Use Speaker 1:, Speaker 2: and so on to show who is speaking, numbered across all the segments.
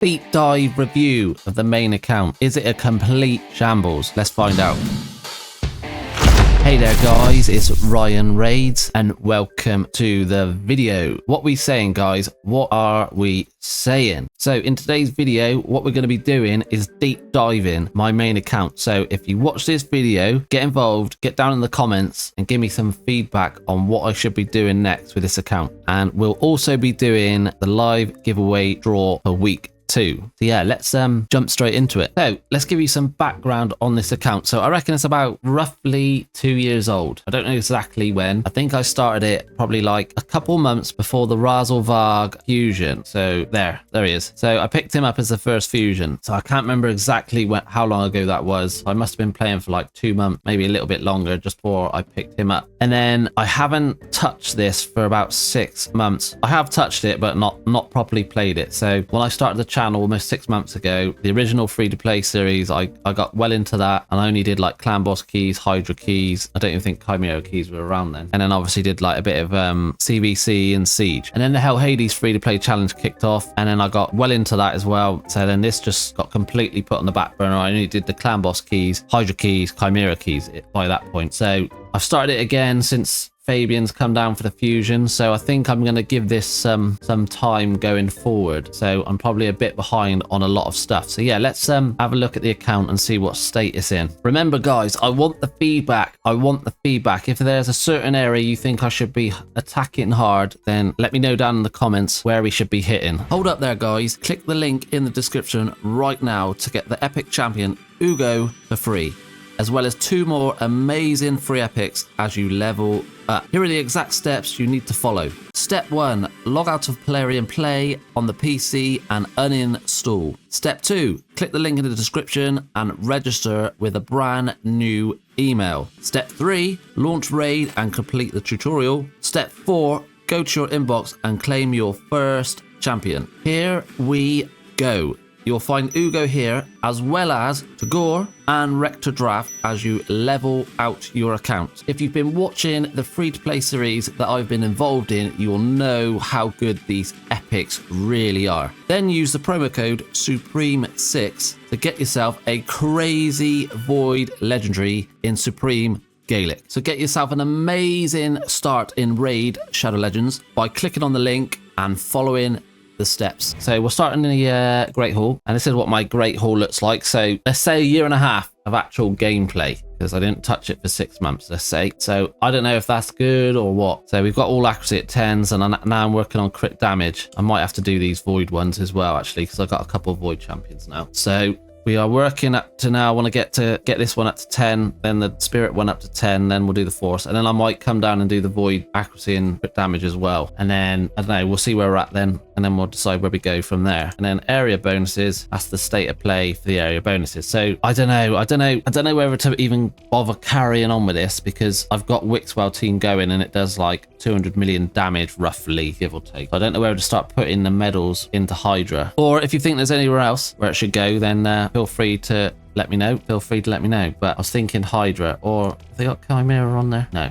Speaker 1: Deep dive review of the main account. Is it a complete shambles? Let's find out. Hey there guys, it's Ryan Raids and welcome to the video. What we saying guys? What are we saying? So in today's video, what we're going to be doing is deep diving my main account. So if you watch this video, get involved, get down in the comments and give me some feedback on what I should be doing next with this account. And we'll also be doing the live giveaway draw for week 2. So yeah, let's jump straight into it. So let's give you some background on this account. So I reckon it's about roughly 2 years old. I don't know exactly when. I think I started it probably like a couple months before the Razelvarg fusion. So there he is. So I picked him up as the first fusion. So I can't remember exactly how long ago that was. I must have been playing for like 2 months, maybe a little bit longer, just before I picked him up. And then I haven't touched this for about 6 months. I have touched it, but not properly played it. So when I started the channel almost 6 months ago, the original free-to-play series, I got well into that, and I only did like clan boss keys, hydra keys. I don't even think chimera keys were around then. And then obviously did like a bit of CVC and siege, and then the Hell Hades free-to-play challenge kicked off, and then I got well into that as well. So then this just got completely put on the back burner. I only did the clan boss keys, hydra keys, chimera keys by that point. So I've started it again since Fabian's come down for the fusion, so I think I'm going to give this some time going forward. So I'm probably a bit behind on a lot of stuff. So yeah, let's have a look at the account and see what state it's in. Remember guys, I want the feedback. If there's a certain area you think I should be attacking hard, then let me know down in the comments where we should be hitting. Hold up there guys, click the link in the description right now to get the epic champion Uugo for free, as well as 2 more amazing free epics as you level up. Here are the exact steps you need to follow. Step 1, log out of Plarium Play on the PC and uninstall. Step 2, click the link in the description and register with a brand new email. Step 3, launch raid and complete the tutorial. Step 4, go to your inbox and claim your first champion. Here we go. You'll find Uugo here, as well as Tagoar and Rector Drath as you level out your account. If you've been watching the free-to-play series that I've been involved in, you'll know how good these epics really are. Then use the promo code Supreme6 to get yourself a crazy Void Legendary in Supreme Gaelic. So get yourself an amazing start in Raid Shadow Legends by clicking on the link and following the steps. So we're starting in the Great Hall, and this is what my Great Hall looks like. So let's say 1.5 years of actual gameplay, because I didn't touch it for 6 months, let's say. So I don't know if that's good or what. So we've got all accuracy at 10s, and now I'm working on crit damage. I might have to do these void ones as well, actually, because I've got a couple of void champions now. So we are working up to now. I want to get this one up to 10, then the spirit one up to 10, then we'll do the force, and then I might come down and do the void accuracy and crit damage as well. And then I don't know, we'll see where we're at then, and then we'll decide where we go from there. And then area bonuses, that's the state of play for the area bonuses. So I don't know whether to even bother carrying on with this, because I've got Wixwell team going and it does like 200 million damage roughly, give or take. I don't know whether to start putting the medals into Hydra, or if you think there's anywhere else where it should go, then feel free to let me know. But I was thinking Hydra, or have they got Chimera on there? No.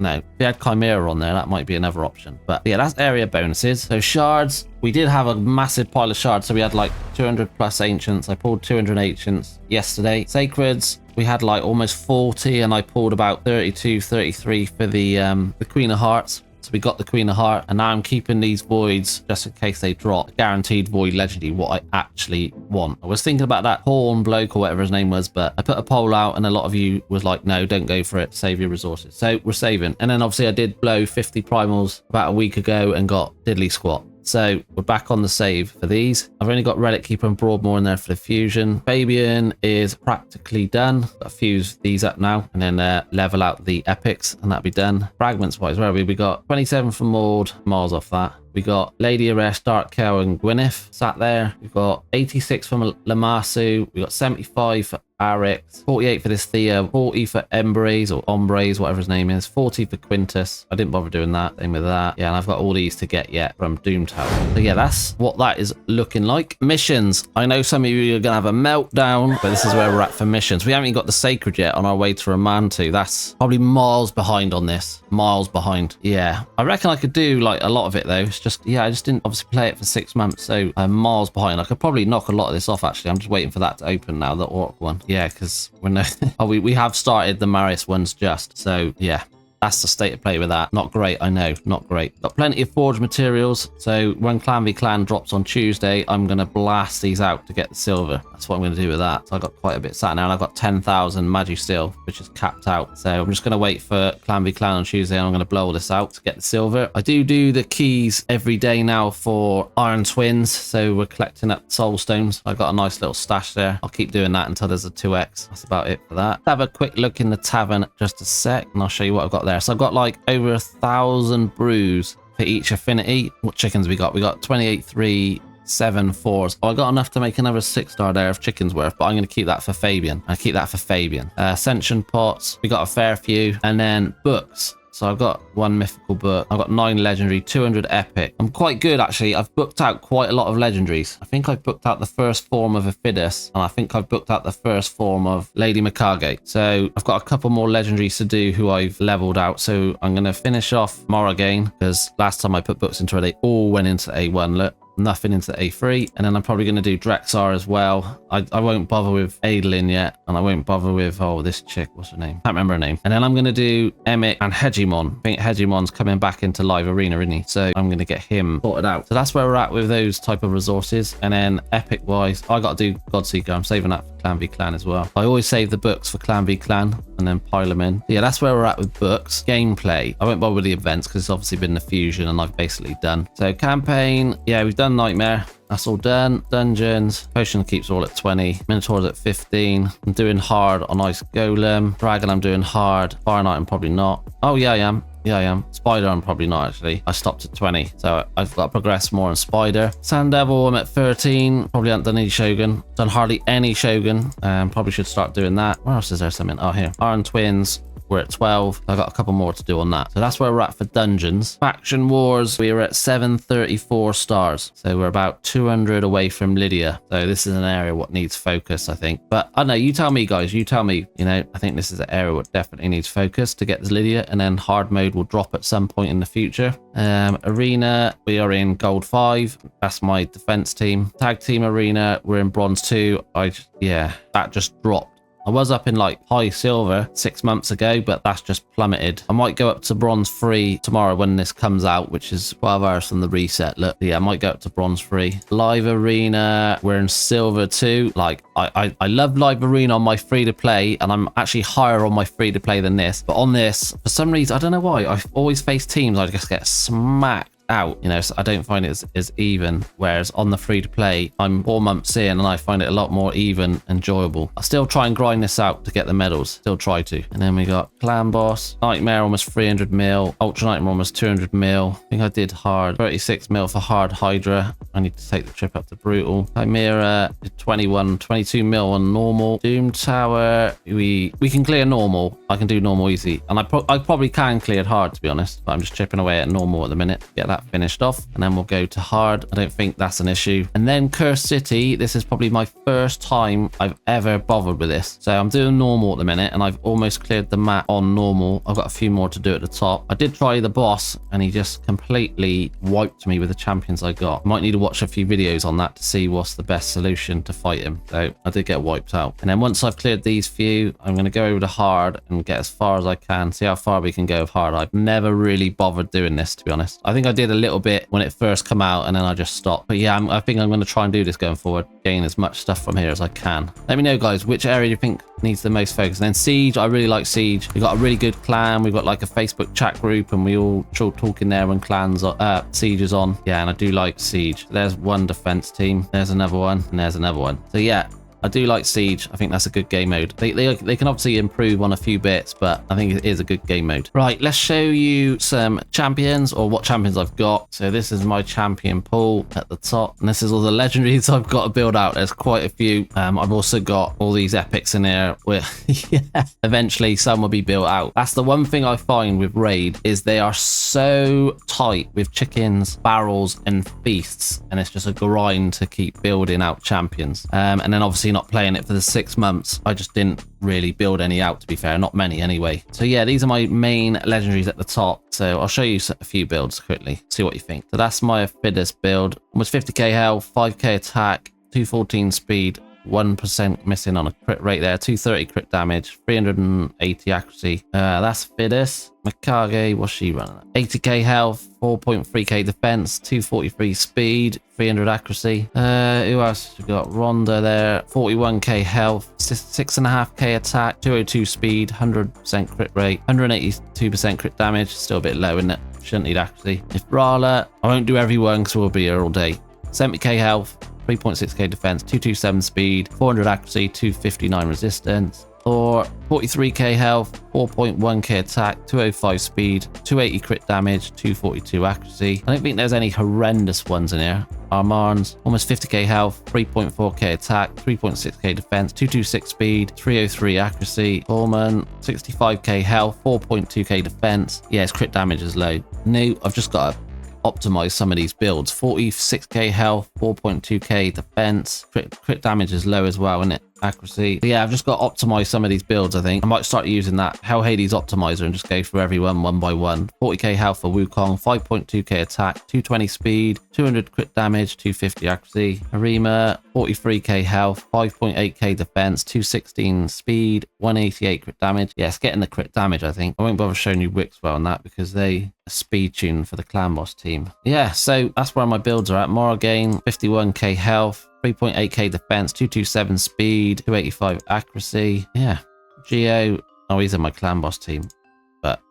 Speaker 1: If we had Chimera on there, that might be another option. But yeah, that's area bonuses. So shards, we did have a massive pile of shards. So we had like 200 plus ancients. I pulled 200 ancients yesterday. Sacreds, we had like almost 40, and I pulled about 32, 33 for the Queen of Hearts. So we got the Queen of Heart, and now I'm keeping these voids just in case they drop. Guaranteed void legendary, what I actually want. I was thinking about that Horn bloke or whatever his name was, but I put a poll out and a lot of you was like, no, don't go for it, save your resources. So we're saving. And then obviously I did blow 50 primals about a week ago and got diddly squat. So we're back on the save for these. I've only got Relic Keeper and Broadmoor in there for the fusion. Fabian is practically done. Got to fuse these up now and then level out the epics, and that'll be done. Fragments wise, where are we? We got 27 from Maud, miles off that. We got Lady Arrest, Dark Cow and Gwyneth sat there. We've got 86 from Lamasu. We got 75 for Arix, 48 for this Thea, 40 for Embres or Ombres, whatever his name is, 40 for Quintus. I didn't bother doing that. Same with that. Yeah, and I've got all these to get yet from Doom Tower. So yeah, that's what that is looking like. Missions. I know some of you are going to have a meltdown, but this is where we're at for missions. We haven't even got the Sacred yet on our way to Romantu. That's probably miles behind on this. Miles behind. Yeah. I reckon I could do like a lot of it though. It's just, yeah, I just didn't obviously play it for 6 months. So I'm miles behind. I could probably knock a lot of this off actually. I'm just waiting for that to open now, the Orc one. Yeah, because we're no... oh, we have started the Marius ones just. So yeah. That's the state of play with that. Not great, I know. Not great. Got plenty of forge materials. So when Clan v Clan drops on Tuesday, I'm going to blast these out to get the silver. That's what I'm going to do with that. So I got quite a bit sat now, and I've got 10,000 Magi Steel, which is capped out. So I'm just going to wait for Clan v Clan on Tuesday, and I'm going to blow all this out to get the silver. I do the keys every day now for Iron Twins. So we're collecting up soul stones. I got a nice little stash there. I'll keep doing that until there's a 2x. That's about it for that. Have a quick look in the tavern just a sec, and I'll show you what I've got there. So I've got like over 1,000 brews for each affinity. What chickens we got? We got 28, 3, 7, 4s. Oh, I got enough to make another 6-star there of chickens worth, but I'm going to keep that for Fabian. I keep that for Fabian. Ascension pots. We got a fair few. And then books. So I've got 1 mythical book. I've got 9 legendary, 200 epic. I'm quite good actually. I've booked out quite a lot of legendaries. I think I've booked out the first form of Aphidus, and I think I've booked out the first form of Lady Mikage. So I've got a couple more legendaries to do who I've leveled out. So I'm going to finish off Morrigan, because last time I put books into her, they all went into A1. Look. Nothing into A3, and then I'm probably going to do Drexar as well. I won't bother with Adelin yet, and I won't bother with this chick, what's her name? Can't remember her name. And then I'm going to do Emic and Hegemon. I think Hegemon's coming back into live arena, isn't he? So I'm going to get him sorted out. So that's where we're at with those type of resources. And then epic wise, I got to do Godseeker. I'm saving that for Clan v Clan as well. I always save the books for Clan v Clan and then pile them in. Yeah, that's where we're at with books. Gameplay, I won't bother with the events because it's obviously been the fusion and I've basically done. So campaign, yeah, we've done Nightmare. That's all done. Dungeons, potion keeps all at 20. Minotaur's at 15. I'm doing hard on Ice Golem. Dragon, I'm doing hard. Fire Knight, I'm probably not. Oh, yeah, I am. Yeah, I am. Spider, I'm probably not actually. I stopped at 20, so I've got to progress more on Spider. Sand Devil, I'm at 13. Probably haven't done any Shogun. Done hardly any Shogun. Probably should start doing that. Where else is there something? Oh, here. Iron Twins. We're at 12. I've got a couple more to do on that. So that's where we're at for dungeons. Faction Wars, we are at 734 stars. So we're about 200 away from Lydia. So this is an area what needs focus, I think. But I don't know, you tell me, guys. You tell me. You know, I think this is an area what definitely needs focus to get this Lydia. And then hard mode will drop at some point in the future. Arena, we are in gold 5. That's my defense team. Tag team arena, we're in bronze 2. Yeah, that just dropped. I was up in like high silver 6 months ago, but that's just plummeted. I might go up to bronze 3 tomorrow when this comes out, which is 12 hours from the reset. Look, yeah, I might go up to bronze 3. Live arena, we're in silver 2. Like, I love live arena on my free to play, and I'm actually higher on my free to play than this. But on this, for some reason, I don't know why, I always face teams I just get smacked out, you know, so I don't find it as even, whereas on the free to play I'm 4 months in and I find it a lot more even, enjoyable. I still try and grind this out to get the medals, still try to. And then we got Clan Boss, Nightmare almost 300 mil, Ultra Nightmare almost 200 mil. I think I did hard 36 mil for hard Hydra. I need to take the trip up to Brutal. Chimera did 22 mil on normal. Doom Tower, we can clear normal. I can do normal easy, and I probably can clear it hard, to be honest, but I'm just chipping away at normal at the minute. Get that finished off, and then we'll go to hard. I don't think that's an issue. And then Curse City, this is probably my first time I've ever bothered with this. So I'm doing normal at the minute, and I've almost cleared the map on normal. I've got a few more to do at the top. I did try the boss, and he just completely wiped me with the champions I got. I might need to watch a few videos on that to see what's the best solution to fight him. So I did get wiped out. And then once I've cleared these few, I'm going to go over to hard and get as far as I can, see how far we can go with hard. I've never really bothered doing this, to be honest. I think I did a little bit when it first came out, and then I just stopped. But yeah, I think I'm going to try and do this going forward, gain as much stuff from here as I can. Let me know, guys, which area you think needs the most focus. And then Siege, I really like Siege. We've got a really good clan. We've got like a Facebook chat group, and we all talk in there when clans are Siege is on. Yeah, and I do like Siege. There's one defense team, there's another one, and there's another one. So yeah, I do like Siege. I think that's a good game mode. They can obviously improve on a few bits, but I think it is a good game mode. Right, let's show you some champions, or what champions I've got. So this is my champion pool at the top, and this is all the legendaries I've got to build out. There's quite a few. I've also got all these epics in here where yeah, eventually some will be built out. That's the one thing I find with Raid, is they are so tight with chickens, barrels and feasts, and it's just a grind to keep building out champions. And then obviously not playing it for the 6 months, I just didn't really build any out, to be fair, not many anyway. So yeah, these are my main legendaries at the top. So I'll show you a few builds quickly, see what you think. So that's my Aphidus build, almost 50k health, 5k attack, 214 speed, 1% missing on a crit rate there, 230 crit damage, 380 accuracy. That's Aphidus. Mikage, what's she running at? 80k health, 4.3k defense, 243 speed, 300 accuracy. Who else? We've got Rhonda there, 41k health, 6.5k attack, 202 speed, 100% crit rate, 182% crit damage. Still a bit low, isn't it? Shouldn't need accuracy. If Brala, I won't do everyone because we'll be here all day. 70k health, 3.6k defense, 227 speed, 400 accuracy, 259 resistance. Thor, 43k health, 4.1k attack, 205 speed, 280 crit damage, 242 accuracy. I don't think there's any horrendous ones in here. Armand's, almost 50k health, 3.4k attack, 3.6k defense, 226 speed, 303 accuracy. Coleman, 65k health, 4.2k defense. Yeah, his crit damage is low. No, I've just got to optimize some of these builds. 46k health, 4.2k defense, crit damage is low as well, isn't it? Accuracy. But yeah, I've just got to optimize some of these builds. I think I might start using that Hell Hades optimizer and just go through everyone one by one. 40k health for Wukong, 5.2k attack, 220 speed, 200 crit damage, 250 accuracy. Arima, 43k health, 5.8k defense, 216 speed, 188 crit damage. Yeah, it's getting the crit damage, I think. I won't bother showing you Wixwell on that because they are speed tuned for the clan boss team. Yeah, so that's where my builds are at. Morrigan, 51k health, 3.8k defense, 227 speed, 285 accuracy. Yeah. Geo, oh, he's in my clan boss team. But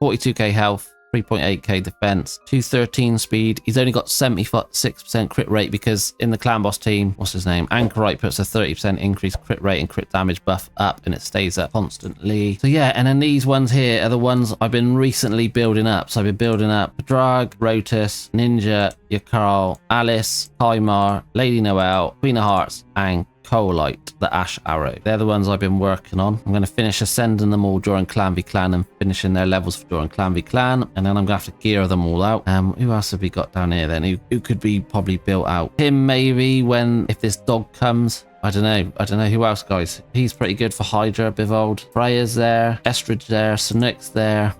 Speaker 1: 42k health, 3.8k defense, 213 speed. He's only got 76% crit rate because in the clan boss team, what's his name? Anchorite puts a 30% increased crit rate and crit damage buff up, and it stays up constantly. So yeah, and then these ones here are the ones I've been recently building up. So I've been building up Drag, Rotus, Ninja, Yakar, Alice, Kaimar, Lady Noelle, Queen of Hearts, and Coalite, the Ash Arrow. They're the ones I've been working on. I'm going to finish ascending them all during Clan v Clan and finishing their levels during Clan v Clan, and then I'm going to have to gear them all out. Who else have we got down here then? Who could be probably built out? Him maybe if this dog comes. I don't know who else, guys. He's pretty good for Hydra, Bivold. Freya's there, Estridge there, Sonick's there,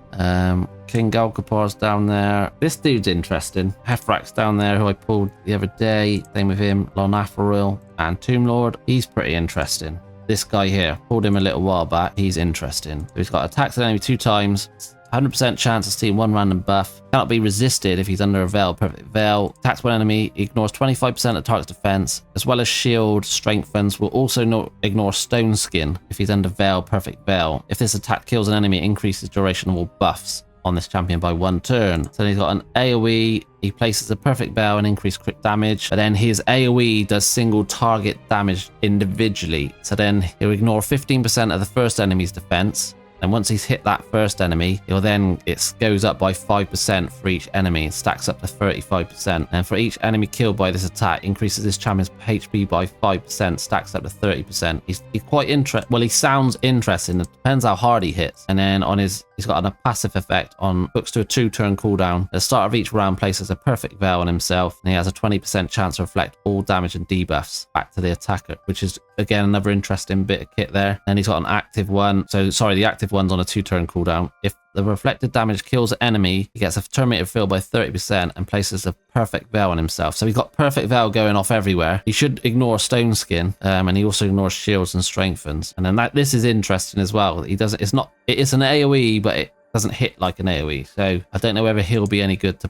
Speaker 1: King Galkapar's down there. This dude's interesting. Hefrak's down there, who I pulled the other day. Same with him. Lonatharil and Tomb Lord. He's pretty interesting. This guy here, pulled him a little while back. He's interesting. So he's got attacks an enemy 2 times. 100% chance of stealing 1 random buff. Cannot be resisted if he's under a veil. Perfect veil. Attacks one enemy. Ignores 25% of target's defense, as well as shield. Strengthens. Will also not ignore stone skin if he's under veil. Perfect veil. If this attack kills an enemy, it increases duration of all buffs on this champion by 1 turn. So then he's got an AoE. He places a perfect veil and increased crit damage, but then his AoE does single target damage individually. So then he'll ignore 15% of the first enemy's defense. And once he's hit that first enemy, it goes up by 5% for each enemy. It stacks up to 35%. And for each enemy killed by this attack, increases this champion's HP by 5%, stacks up to 30%. He's quite interesting. Well, he sounds interesting. It depends how hard he hits. And then he's got a passive effect on hooks to a 2-turn cooldown. At the start of each round, places a perfect veil on himself, and he has a 20% chance to reflect all damage and debuffs back to the attacker, which is again another interesting bit of kit there. And he's got an active one. So sorry, the active one's on a 2-turn cooldown. If the reflected damage kills an enemy, he gets a terminated field by 30% and places a perfect veil on himself. So he's got perfect veil going off everywhere. He should ignore stone skin, and he also ignores shields and strengthens. And then this is interesting as well. It is an AoE, but it doesn't hit like an AoE. So I don't know whether he'll be any good to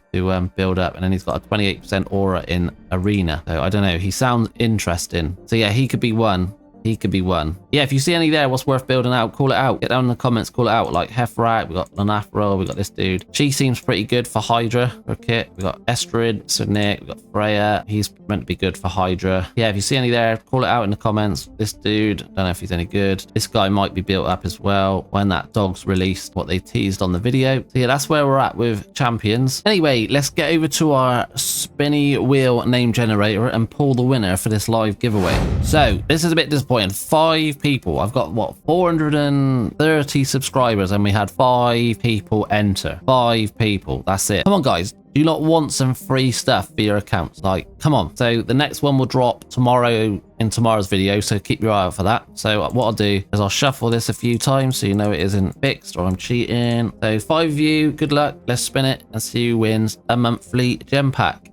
Speaker 1: build up. And then he's got a 28% aura in arena. So I don't know. He sounds interesting. So yeah, he could be one. He could be one. Yeah, if you see any there, what's worth building out, call it out. Get down in the comments, call it out. Like Hefrat, we got Lanafro, we got this dude. She seems pretty good for Hydra, for kit. We got Estrid, Sir Nick, we got Freya. He's meant to be good for Hydra. Yeah, if you see any there, call it out in the comments. This dude, don't know if he's any good. This guy might be built up as well when that dog's released, what they teased on the video. So yeah, that's where we're at with champions. Anyway, let's get over to our spinny wheel name generator and pull the winner for this live giveaway. So this is a bit disappointing. 5 people. I've got what, 430 subscribers, and we had 5 people enter. 5 people. That's it. Come on, guys. Do you not want some free stuff for your accounts? Like, come on. So the next one will drop tomorrow in tomorrow's video, so keep your eye out for that. So what I'll do is I'll shuffle this a few times so you know it isn't fixed or I'm cheating. So 5 of you, good luck. Let's spin it and see who wins a monthly gem pack.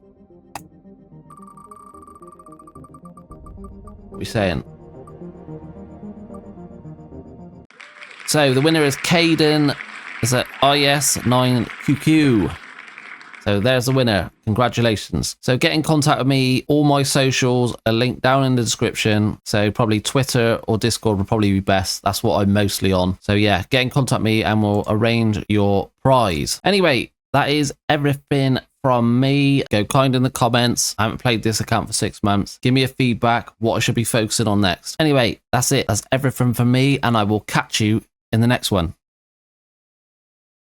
Speaker 1: What are we saying? So the winner is Caden. Is at IS9QQ. So there's the winner. Congratulations. So get in contact with me. All my socials are linked down in the description. So probably Twitter or Discord would probably be best. That's what I'm mostly on. So yeah, get in contact with me and we'll arrange your prize. Anyway, that is everything from me. Go kind in the comments. I haven't played this account for 6 months. Give me a feedback what I should be focusing on next. Anyway, that's it. That's everything from me, and I will catch you in the next one.